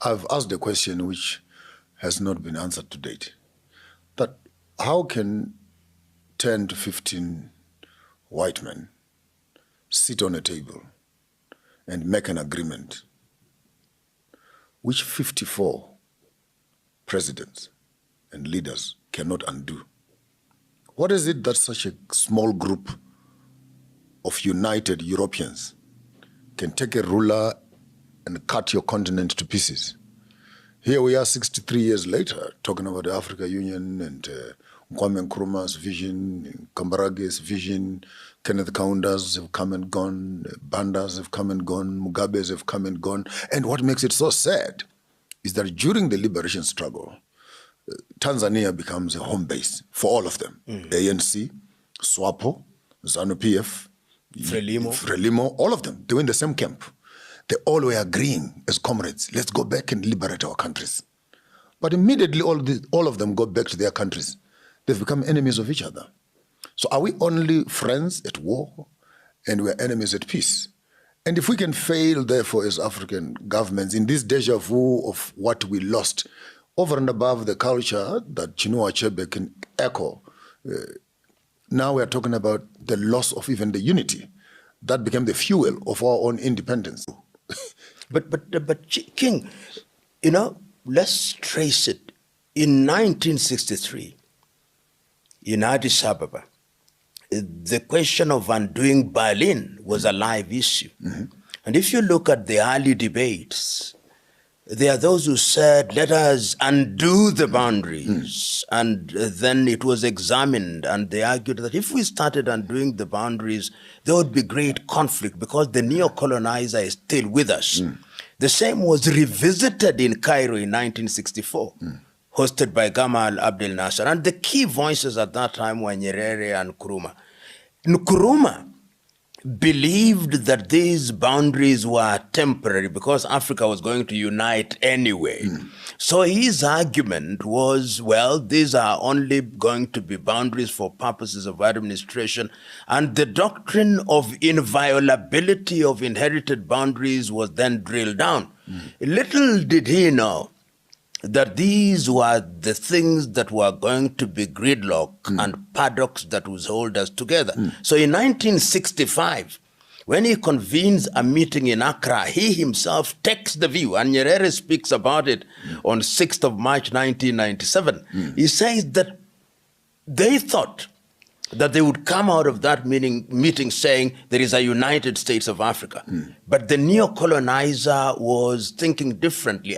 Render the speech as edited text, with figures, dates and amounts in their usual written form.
I've asked a question which has not been answered to date. That how can 10 to 15 white men sit on a table and make an agreement which 54 presidents and leaders cannot undo? What is it that such a small group of united Europeans can take a ruler and cut your continent to pieces? Here we are 63 years later talking about the Africa Union and Kwame Nkrumah's vision, Kambarage's vision, Kenneth Kaunda's have come and gone, Banda's have come and gone, Mugabe's have come and gone. And what makes it so sad is that during the liberation struggle, Tanzania becomes a home base for all of them. ANC, SWAPO, ZANU-PF, Frelimo, all of them, they were in the same camp. They all were agreeing as comrades, let's go back and liberate our countries. But immediately all of them go back to their countries. They've become enemies of each other. So are we only friends at war and we're enemies at peace? And if we can fail, therefore, as African governments in this deja vu of what we lost, over and above the culture that Chinua Achebe can echo, now we're talking about the loss of even the unity that became the fuel of our own independence. But King, you know, let's trace it. In 1963, in Addis Ababa, the question of undoing Berlin was a live issue. And if you look at the early debates, there are those who said, let us undo the boundaries. And then it was examined, and they argued that if we started undoing the boundaries, there would be great conflict because the neo-colonizer is still with us. The same was revisited in Cairo in 1964, hosted by Gamal Abdel Nasser. And the key voices at that time were Nyerere and Nkrumah. Nkrumah believed that these boundaries were temporary because Africa was going to unite anyway. So his argument was, well, these are only going to be boundaries for purposes of administration. And the doctrine of inviolability of inherited boundaries was then drilled down. Little did he know that these were the things that were going to be gridlock and paddocks that would hold us together. So in 1965, when he convenes a meeting in Accra, he himself takes the view, and Nyerere speaks about it on 6th of March 1997. He says that they thought that they would come out of that meeting saying there is a United States of Africa. But the neo-colonizer was thinking differently.